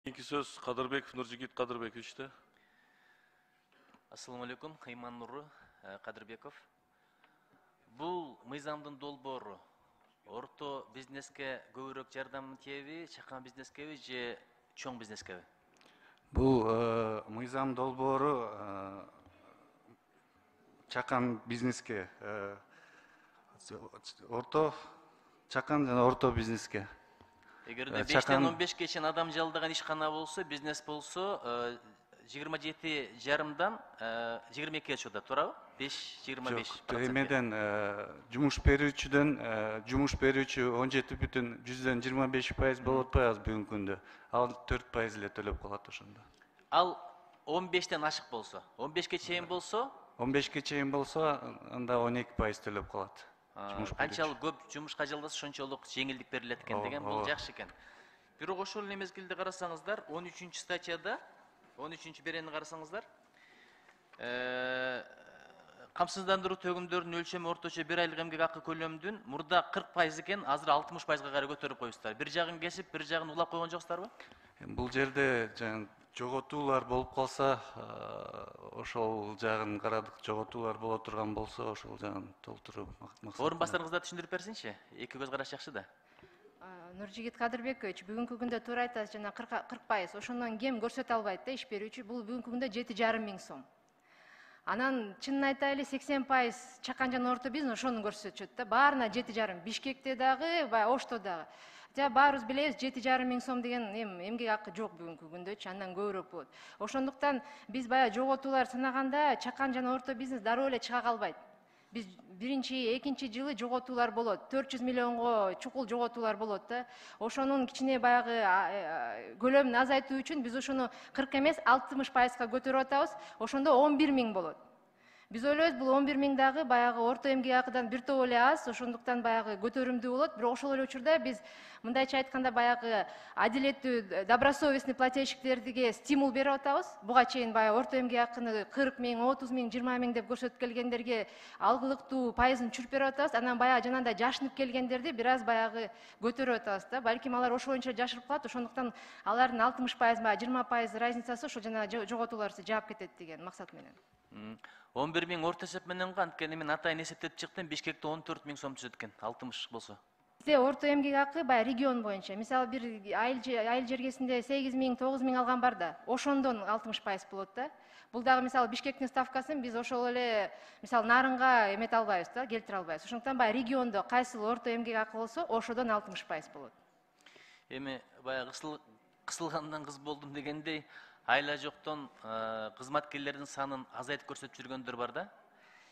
Keyinki söz Kadırбеков Нуржигит Кадырбековичте. Assalamu alaikum, Иман Нуры, Кадырбеков. Бул мыйзамдын долбоору орто бизнеске көбүрөөк жардам тиеби, чакан бизнескеби же чоң бизнескеби? Бул мыйзам долбоору чакан бизнеске, чакан жана орто бизнеске. Эгерде 5-тен 15ге чейин адам жалдаган ишкана болсо, бизнес болсо, 27,5-дан 22-ге чыгат, туурабы? 5-25%. Эмеден жумуш берүүчүдөн жумуш берүүчү 17,25% болуп атпайбы бүгүнкү күндө. Ал 4% эле төлөп калат ошондо. Ал 15-тен ашык болсо, 15ге чейин болсо, 15ге чейин болсо, анда 12% төлөп калат. Канчалык көп жумушка жалдаса ошончолук жеңилдик берилет экен деген бул жакшы экен. Бирок ошол эле мезгилде карасаңыздар, 13-статьяда, 13-берени карасаңыздар, камсыздандыруу төгүмдөрүнүн өлчөмү орточо 1 айлык эмгек акы көлөмүнүн мурда 40% экен, азыр 60%га карай көтөрүп коюпсуздар. Бир жагын кесип, бир жагын улап койгон жоксуздарбы? Бул жерде жоготуулар болуп калса, ошол жагын карадык. Жоготуулар боло турган болсо, ошол жагын толтуруу максат. Орун бастарыңыз да түшүндүрүп берсинчи. Эки көз караш жакшы да. Нуржигит Кадырбекович, бүгүнкү күндө туура айтасыз, жана 40%. Ошондон кем көрсөтө албайт да иш берүүчү. Бул бүгүнкү күндө 7,5 миң сом. Анан чынын айтайлы 80% чакан жана орто бизнес ошону көрсөтүшөт да. Баарына 7,5. Бишкекте дагы, Ошто дагы. Баарыбыз билебиз, 7,5 миң сом деген эмгек акы жок бүгүнкү күндөчү, андан көбүрөөк болот. Ошондуктан биз баягы жоготуулар санаганда чакан жана орто бизнес дароо эле чыга калбайт. Биз биринчи, экинчи жылы жоготуулар болот. 400 миллионго чукул жоготуулар болот да. Ошонун кичине баягы көлөмүн азайтуу үчүн биз ошону 40 эмес 60%га көтөрүп атабыз. Ошондо 11 миң болот. Биз ойлойбуз, бул 11 миң дагы баягы орто эмгек акыдан бир топ эле аз, ошондуктан баягы көтөрүмдүү болот. Бирок ошол эле учурда биз мындайча айтканда баягы адилеттүү, добросовестный плательщиктерге стимул берип атабыз. Буга чейин баягы орто эмгек акыны 40 миң, 30 миң, 20 миң деп көрсөтүп келгендерге алгылыктуу пайызын түшүрүп берип атабыз. Анан баягы жанагындай жашынып келгендерди бир аз баягы көтөрүп атабыз да. Балким алар ошол боюнча жашырып калат, ошондуктан алардын 60%, 20% разницасы ошо жана жоготууларды жаап кетет деген максат менен. 11 миң орто эсеп менен го, анткени мен атайын эсептеп чыктым, Бишкекте 14 миң сом түшөт экен, 60 болсо. Бизде орто эмгек акы баягы регион боюнча. Мисалы бир айыл жергесинде 8 миң, 9 миң алган бар да, ошондон 60% болот да. Бул дагы мисалы Бишкектин ставкасын биз ошол эле мисалы нарынга эмете албайбыз да, келтире албайбыз. Ошондуктан баягы региондо кайсыл орто эмгек акы болсо, ошодон 60% болот. Эми баягы кысылгандан кыз болдум дегендей, айла жоктон кызматкерлердин санын азайтып көрсөтүп жүргөндөр бар да.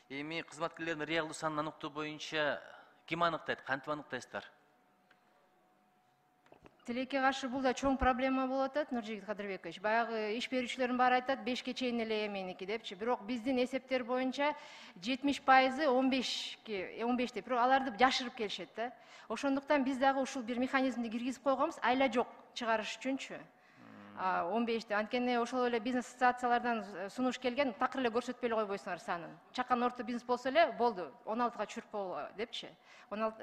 Эми кызматкерлердин реалдуу санын аныктоо боюнча ким аныктайт, кантип аныктайсыздар? Тилекке каршы бул да чоң проблема болуп атат, Нуржигит Кадырбекович. Баягы иш берүүчүлөрдүн баары айтат 5ке чейин эле меники депчи. Бирок биздин эсептер боюнча 70% 15 деп, бирок аларды жашырып келишет да. Ошондуктан биз дагы ушул бир механизмди киргизип койгонбуз, айла жок чыгарыш үчүнчү. 15'te. Анткени ошол эле бизнес ассоциациялардан сунуш келген, такыр эле көрсөтпөй эле койбойсуңар санын. Чакан орто бизнес болсо эле болду, 16га түшүрүп койгула депчи. 16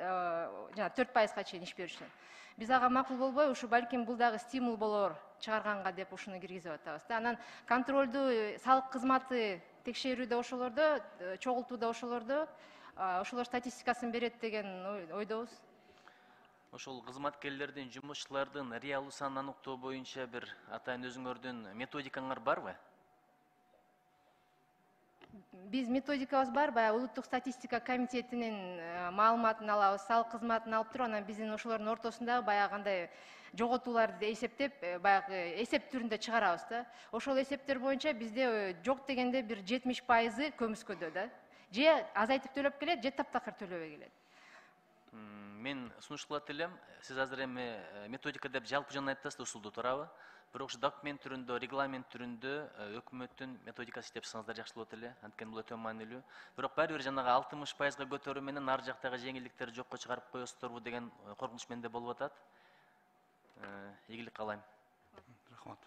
жана 4%га чейин иш берүүчүлөр. Биз ага макул болбой, ушу балким бул дагы стимул болор чыгарганга деп ушуну киргизип атабыз да. Анан контролдуу салык кызматы текшерүүдө ошолордо, чогултууда ошолордо, ошолор статистикасын берет деген ойдобуз. Ошол кызматкерлердин, жумушчулардын реалдуу санын аныктоо боюнча бир атайын өзүңөрдүн методикаңар барбы? Биз методикабыз бар, баягы улуттук статистика комитетинин маалыматын алабыз, салык кызматын алып туруп, анан биздин ошолордун ортосундагы баягы кандай жоготууларды эсептеп, баягы эсеп түрүндө чыгарабыз да. Ошол эсептер боюнча бизде жок дегенде бир 70% көмүскөдө да. Же азайтып төлөп келет, же таптакыр төлөбөй келет. Мен сунуш кылат элем, сиз азыр эми методика деп жалпы жана айтасыз усулду, туурабы? Бирок ушу документ түрүндө, регламент түрүндө өкмөттүн методикасы деп чыксаңыздар жакшы болот эле, анткени бул өтө маанилүү. Бирок баары бир жанагы 60%га көтөрүү менен ар жактагы жеңилдиктерди жокко чыгарып коесуздарбы деген коркунуч менде болуп атат. Ийгилик каалайм. Рахмат.